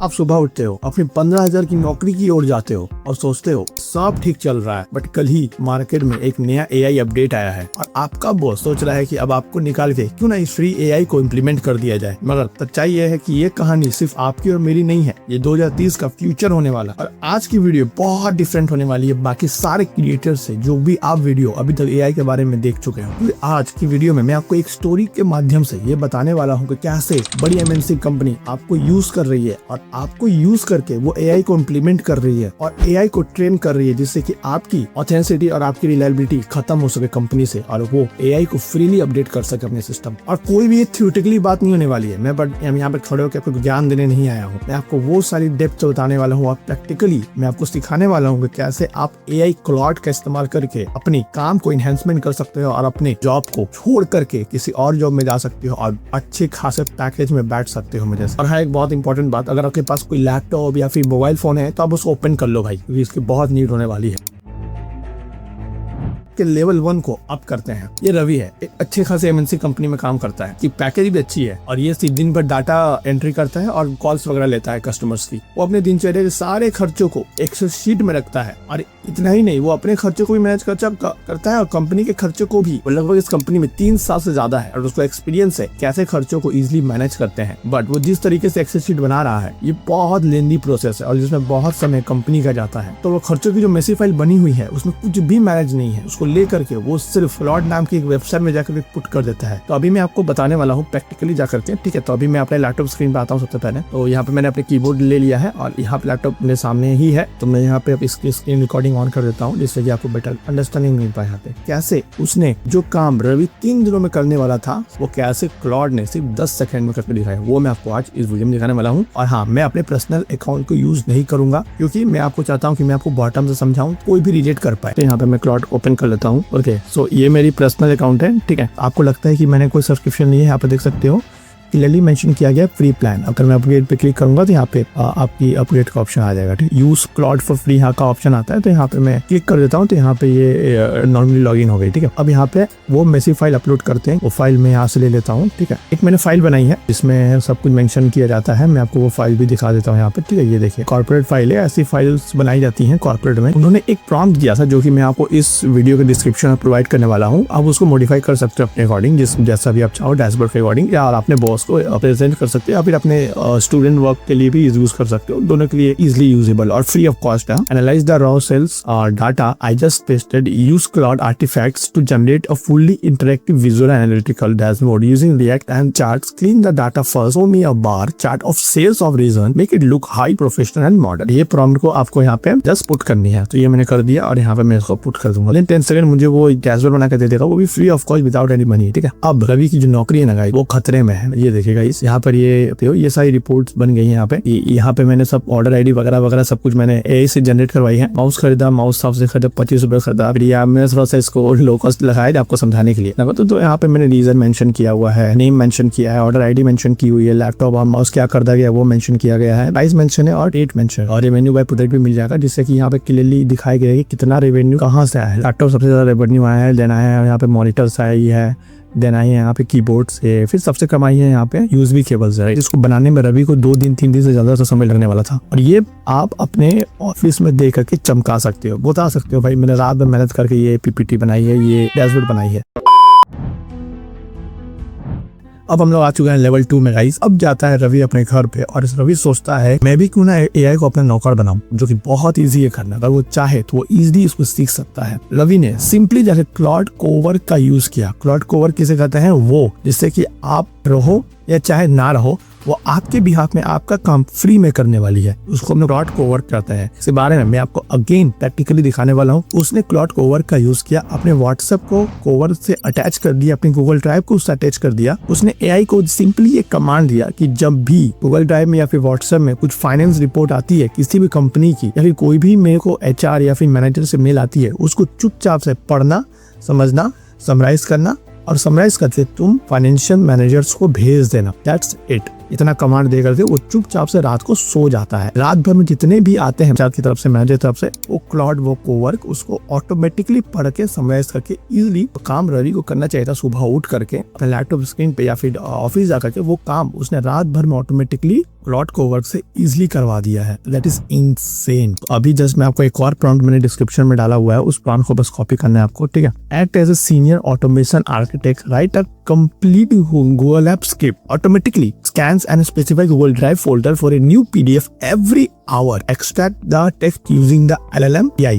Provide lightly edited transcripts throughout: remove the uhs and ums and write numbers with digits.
आप सुबह उठते हो, अपनी 15,000 की नौकरी की ओर जाते हो और सोचते हो सब ठीक चल रहा है, बट कल ही मार्केट में एक नया AI अपडेट आया है और आपका बॉस सोच रहा है कि अब आपको निकाल के क्यों ना इस फ्री AI को इम्प्लीमेंट कर दिया जाए। मगर सच्चाई यह है कि ये कहानी सिर्फ आपकी और मेरी नहीं है, ये 2030 का फ्यूचर होने वाला। और आज की वीडियो बहुत डिफरेंट होने वाली है बाकी सारे क्रिएटर से जो भी आप वीडियो अभी तक AI के बारे में देख चुके हो। आज की वीडियो में मैं आपको एक स्टोरी के माध्यम से ये बताने वाला हूँ कि कैसे बड़ी MNC कंपनी आपको यूज कर रही है और आपको यूज करके वो AI को इम्प्लीमेंट कर रही है और AI को ट्रेन कर रही है, जिससे कि आपकी ऑथेंटिसिटी और आपकी रिलायबिलिटी खत्म हो सके कंपनी से और वो AI को फ्रीली अपडेट कर सके अपने सिस्टम। और कोई भी थ्योरेटिकली बात नहीं होने वाली है, मैं बट यहाँ पे खड़े होकर आपको ज्ञान देने नहीं आया हूँ। मैं आपको वो सारी डेप्थ बताने वाला हूँ और प्रैक्टिकली मैं आपको सिखाने वाला हूँ कि कैसे आप AI क्लाउड का इस्तेमाल करके अपने काम को इनहेंसमेंट कर सकते हो और अपने जॉब को छोड़ करके किसी और जॉब में जा सकते हो और अच्छे खासे पैकेज में बैठ सकते हो मेरे। और हाँ, एक बहुत इंपॉर्टेंट बात, अगर आपके पास कोई लैपटॉप या फिर मोबाइल फोन है तो आप उसको ओपन कर लो भाई, क्योंकि इसकी बहुत नीड होने वाली है। के लेवल 1 को अप करते हैं। ये रवि है, एक अच्छे खासे MNC कंपनी में काम करता है कि पैकेज भी अच्छी है और ये दिन भर डाटा एंट्री करता है और कॉल्स वगैरह लेता है कस्टमर्स की। वो अपने दिनचर्या के सारे खर्चों को एक्सेल शीट में रखता है और इतना ही नहीं, वो अपने खर्चों को भी मैनेज करता है और कंपनी के खर्चों को भी। लगभग इस कंपनी में 3 साल से ज्यादा है और उसको एक्सपीरियंस है कैसे खर्चों को इजिली मैनेज करते हैं। बट वो जिस तरीके से एक्सेल शीट बना रहा है ये बहुत लेंदी प्रोसेस है और जिसमें बहुत समय कंपनी का जाता है। तो वो खर्चों की जो मेसी फाइल बनी हुई है उसमें कुछ भी मैनेज नहीं है, उसको लेकर के वो सिर्फ फ्लॉड नाम की एक वेबसाइट में जाकर पुट कर देता है। तो अभी मैं आपको बताने वाला हूँ प्रैक्टिकली जाकर के, ठीक है। तो अभी मैं अपने लैपटॉप स्क्रीन पे आता हूँ। सबसे पहले तो यहाँ पे मैंने अपने कीबोर्ड ले लिया है और यहाँ पे लैपटॉप मेरे सामने ही है, तो मैं यहाँ पे इसकी स्क्रीन रिकॉर्डिंग ऑन कर देता हूँ जिससे कि आपको बेटर अंडरस्टैंडिंग मिल पाए यहाँ पे कैसे उसने जो काम रवि 3 दिनों में करने वाला था वो कैसे क्लाउड ने सिर्फ 10 सेकंड में करके दिखाया, वो मैं आपको आज इस वीडियो में दिखाने वाला हूँ। और हाँ, मैं अपने पर्सनल अकाउंट को यूज नहीं करूंगा क्योंकि मैं आपको चाहता हूँ कि मैं आपको बॉटम से समझाऊं, कोई भी रिलेट कर पाए। तो यहाँ पे मैं क्लाउड ओपन कर लेता हूँ। ओके, सो ये मेरी पर्सनल अकाउंट है, ठीक है। आपको लगता है कि मैंने कोई सब्सक्रिप्शन नहीं है, यहाँ पे देख सकते हो क्लियरली मेंशन किया गया फ्री प्लान। अगर मैं अपग्रेड पे क्लिक करूंगा तो यहाँ पे आपकी अपग्रेड का ऑप्शन आ जाएगा, ठीक। यूज क्लाउड फॉर फ्री यहाँ का ऑप्शन आता है, तो यहाँ पे मैं क्लिक कर देता हूँ। तो यहाँ पे ये नॉर्मली लॉगिन हो गई, ठीक है। अब यहाँ पे वो मेसी फाइल अपलोड करते हैं, वो फाइल मैं यहाँ से ले लेता हूँ, ठीक है। एक मैंने फाइल बनाई है जिसमें सब कुछ मेंशन किया जाता है, मैं आपको वो फाइल भी दिखा देता हूँ यहाँ पे, ठीक है। ये देखिए कॉर्पोरेट फाइल है, ऐसी फाइल्स बनाई जाती है कॉर्पोरेट में। उन्होंने एक प्रॉम्प्ट दिया था जो कि मैं आपको इस वीडियो के डिस्क्रिप्शन में प्रोवाइड करने वाला हूँ। आप उसको मॉडिफाई कर सकते हो अपने अकॉर्डिंग, जैसा भी आप चाहो, डैशबोर्ड के अकॉर्डिंग, या अपने बॉस को प्रेजेंट कर सकते हो या फिर अपने स्टूडेंट वर्क के लिए भी यूज कर सकते हो। दोनों के लिए इजिली यूजेबल और फ्री ऑफ कॉस्ट है। Analyse the raw sales data I just pasted, use Claude artifacts to generate a fully interactive visual analytical dashboard using React and charts, clean the data first, show me a bar chart of sales of region, make it look high professional and modern. ये prompt को आपको यहाँ पे just put करनी है, तो ये मैंने कर दिया और यहाँ पे मैं इसको पुट कर दूंगा। लेकिन 10 सेकंड मुझे वो डैशबोर्ड बना के दे देगा, वो भी free of cost without any money, ठीक है। अब रवि की जो नौकरी है ना गाइस, वो खतरे में है। ये देखिएगा इस यहाँ पर ये सारी रिपोर्ट्स बन गई हैं यहाँ पे मैंने सब ऑर्डर आईडी वगैरह सब कुछ मैंने AI से जनरेट करवाई है। माउस खरीदा, माउस शॉप से खरीदा, 25 रुपए खरीदा। फिर मैंने थोड़ा सा इसको लो कॉस्ट लगाया आपको समझाने के लिए। तो यहाँ पे मैंने रीजन मेंशन किया हुआ है, नेम मेंशन किया है, ऑर्डर आईडी मेंशन की हुई है, लैपटॉप और माउस क्या कर दिया गया वो मेंशन किया गया है, प्राइस मेंशन है और डेट मेंशन, और रेवेन्यू बाय प्रोडक्ट भी मिल जाएगा जिससे कि यहाँ पे क्लियरली दिखाया गया है कि कितना रेवेन्यू कहाँ से आया है। लैपटॉप सबसे ज्यादा रेवेन्यू आया है, देन आया है यहाँ पे मॉनिटर्स आई है, देन आई है यहाँ पे कीबोर्ड से, फिर सबसे कम आई है यहाँ पे यूएसबी केबल्स है। इसको बनाने में रवि को 2 दिन 3 दिन से ज्यादा समय लगने वाला था और ये आप अपने ऑफिस में दे करके चमका सकते हो, बता सकते हो भाई मैंने रात में मेहनत करके ये PPT बनाई है, ये डैशबोर्ड बनाई है। अब हम लोग आ चुके हैं लेवल 2 में गाइस। अब जाता है रवि अपने घर पे और रवि सोचता है मैं भी क्यों ना AI को अपना नौकर बनाऊं, जो कि बहुत इजी है करना। अगर वो चाहे तो वो इजीली इसको सीख सकता है। रवि ने सिंपली जाके क्लाउड कोवर का यूज किया। क्लाउड कोवर किसे कहते हैं, वो जिससे कि आप रहो या चाहे ना रहो वो आपके बिहाफ में आपका काम फ्री में करने वाली है, उसको हम लोग क्लाउड कोवर कहते हैं। इसके बारे में मैं आपको अगेन प्रैक्टिकली दिखाने वाला हूँ। उसने क्लाउड कोवर का यूज किया, अपने व्हाट्सएप को कोवर से अटैच कर दिया, अपनी गूगल ड्राइव को उससे अटैच कर दिया। उसने AI को सिंपली एक कमांड दिया कि जब भी गूगल ड्राइव में या फिर व्हाट्सएप में कुछ फाइनेंस रिपोर्ट आती है किसी भी कंपनी की, या फिर कोई भी मेरे को HR या फिर मैनेजर से मेल आती है, उसको चुपचाप से पढ़ना, समझना, समराइज करना और समराइज करके तुम फाइनेंशियल मैनेजर्स को भेज देना। That's it. इतना कमांड दे करके वो चुपचाप से रात को सो जाता है। रात भर में जितने भी आते हैं की तरफ से, मैनेजर तरफ से, वो क्लाउड वो कोवर्क उसको ऑटोमेटिकली पढ़ के समराइज करके इजीली काम रवि को करना चाहिए था सुबह उठ करके अपने लैपटॉप स्क्रीन पे या फिर ऑफिस जा करके, वो काम उसने रात भर में ऑटोमेटिकली क्लाउड कोवर्क से इजीली करवा दिया है। That is insane. अभी जस्ट मैं आपको एक और प्रॉम्प्ट मैंने डिस्क्रिप्शन में डाला हुआ है, उस प्रॉम्प्ट को बस कॉपी करना है आपको, ठीक है। Act as a senior automation architect, write a complete Google App script automatically scans and specify Google Drive folder for a new PDF every hour, extract the text using the LLM AI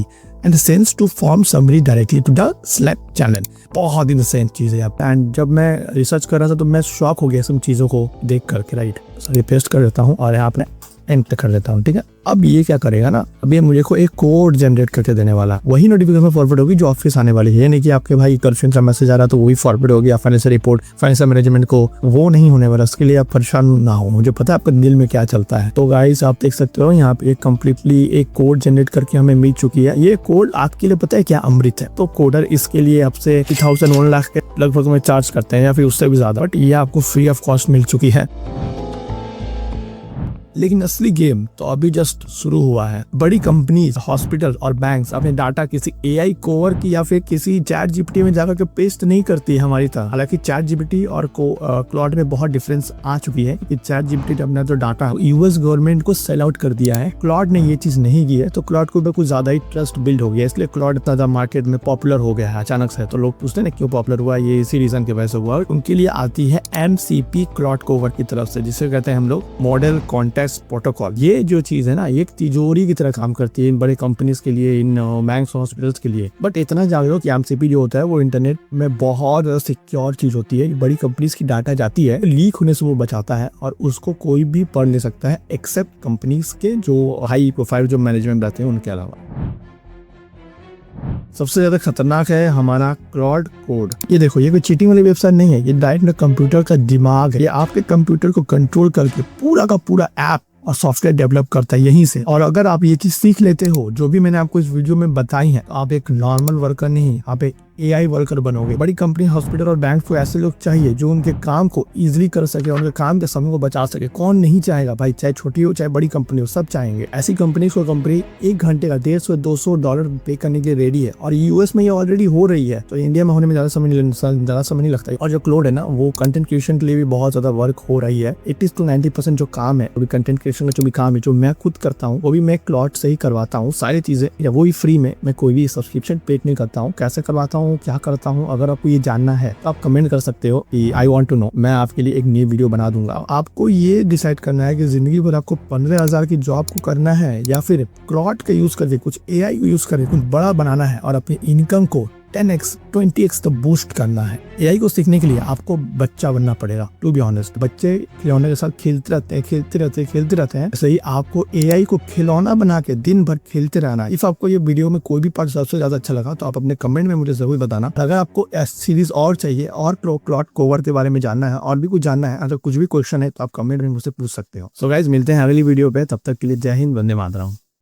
and sends to form summary directly to the Slack channel। बहुत इंसेंट चीज है यार। And जब मैं research कर रहा था तो मैं शॉक हो गया सब चीजों को देख करके, राइट। रिपेस्ट कर देता हूँ और यहाँ पे एंटर कर देता हूँ, ठीक है। अब ये क्या करेगा ना, अब ये मुझे को एक कोड जनरेट करके देने वाला, वही नोटिफिकेशन फॉरवर्ड होगी जो ऑफिस आने वाली है। ये नहीं कि आपके भाई करप्शन का मैसेज आ रहा तो वही फॉरवर्ड होगी या फाइनेंशियल रिपोर्ट, फाइनेंशियल मैनेजमेंट को, वो नहीं होने वाला। उसके लिए आप परेशान ना हो, मुझे पता है आपके दिल में क्या चलता है। तो गाइस आप देख सकते हो यहाँ पे एक कम्प्लीटली एक कोड जनरेट करके हमें मिल चुकी है। ये कोड आपके लिए पता है क्या अमृत है। तो कोडर इसके लिए आपसे 1 लाख के लगभग में चार्ज करते हैं या फिर उससे भी ज्यादा, बट ये आपको फ्री ऑफ कॉस्ट मिल चुकी है। लेकिन असली गेम तो अभी जस्ट शुरू हुआ है। बड़ी कंपनीज, हॉस्पिटल और बैंक्स अपने डाटा किसी एआई कोवर्क या फिर किसी चैट जीपीटी में जाकर के पेस्ट नहीं करती है हमारी तरह। हालांकि चैट जीपीटी और क्लाउड में बहुत डिफरेंस आ चुकी है कि चैट जीपीटी अपना जो डाटा यूएस गवर्नमेंट को सेल आउट कर दिया है, क्लाउड ने ये चीज नहीं की है। तो क्लाउड को कुछ ज्यादा ही ट्रस्ट बिल्ड हो गया, इसलिए क्लाउड इतना ज्यादा मार्केट में पॉपुलर हो गया है अचानक से। तो लोग पूछते हैं ना क्यों पॉपुलर हुआ, ये इसी रीजन की वजह से हुआ। उनके लिए आती है MCP क्लाउड कोवर्क की तरफ से, जिसे कहते हैं हम लोग मॉडल कॉन्टेक्स्ट प्रोटोकॉल। ये जो चीज है ना, एक तिजोरी की तरह काम करती है इन बड़े कंपनीज के लिए, इन बैंक्स हॉस्पिटल्स के लिए। बट इतना जान लो कि MCP जो होता है वो इंटरनेट में बहुत सिक्योर चीज होती है। बड़ी कंपनीज की डाटा जाती है, लीक होने से वो बचाता है और उसको कोई भी पढ़ ले सकता है एक्सेप्ट कंपनीज के जो हाई प्रोफाइल जो मैनेजमेंट रहते हैं उनके अलावा। सबसे ज्यादा खतरनाक है हमारा क्लाउड कोड। ये देखो, ये कोई चीटिंग वाली वेबसाइट नहीं है, ये डायरेक्ट कंप्यूटर का दिमाग है। ये आपके कंप्यूटर को कंट्रोल करके पूरा का पूरा ऐप और सॉफ्टवेयर डेवलप करता है यहीं से। और अगर आप ये चीज सीख लेते हो जो भी मैंने आपको इस वीडियो में बताई है, तो आप एक नॉर्मल वर्कर नहीं, आप एक AI वर्कर बनोगे। बड़ी कंपनी, हॉस्पिटल और बैंक को ऐसे लोग चाहिए जो उनके काम को इजीली कर सके, उनके काम के समय को बचा सके। कौन नहीं चाहेगा भाई, चाहे छोटी हो चाहे बड़ी कंपनी हो, सब चाहेंगे। ऐसी कंपनी को कंपनी 1 घंटे का $150-200 पे करने के लिए रेडी है और यूएस में ये ऑलरेडी हो रही है। तो इंडिया में होने में ज्यादा समय नहीं लगता है। और जो क्लाउड है ना, वो कंटेंट क्रिएशन के लिए भी बहुत ज्यादा वर्क हो रही है। 80 to 90% जो काम है, वो कंटेंट क्रिएशन का जो भी काम है जो मैं खुद करता हूँ, वो भी मैं क्लाउड से ही करवाता हूँ। सारी चीजें या वो भी फ्री में, मैं कोई भी सब्सक्रिप्शन पे नहीं करता हूँ। कैसे करवाता हूँ, क्या करता हूँ, अगर आपको ये जानना है तो आप कमेंट कर सकते हो कि आई वांट टू नो। मैं आपके लिए एक नई वीडियो बना दूंगा। आपको ये डिसाइड करना है कि जिंदगी भर आपको 15,000 की जॉब को करना है या फिर क्लाउड का यूज करके कुछ AI को यूज करके कुछ बड़ा बनाना है और अपनी इनकम को 10x 20x तो बूस्ट करना है। AI को सीखने के लिए आपको बच्चा बनना पड़ेगा। टू बी ऑनेस्ट, बच्चे खिलौने के साथ खेलते रहते हैं। ऐसे ही आपको AI को खिलौना बना के दिन भर खेलते रहना। इफ आपको ये वीडियो में कोई भी पार्ट सबसे ज्यादा अच्छा लगा तो आप अपने कमेंट में मुझे जरूर बताना। अगर आपको सीरीज और चाहिए और क्लाउड कोवर्क के बारे में जानना है और भी कुछ जानना है, अगर कुछ भी क्वेश्चन है तो आप कमेंट में मुझसे पूछ सकते हो। सो गाइस, मिलते हैं अगली वीडियो पे। तब तक के लिए जय हिंद, वंदे मातरम।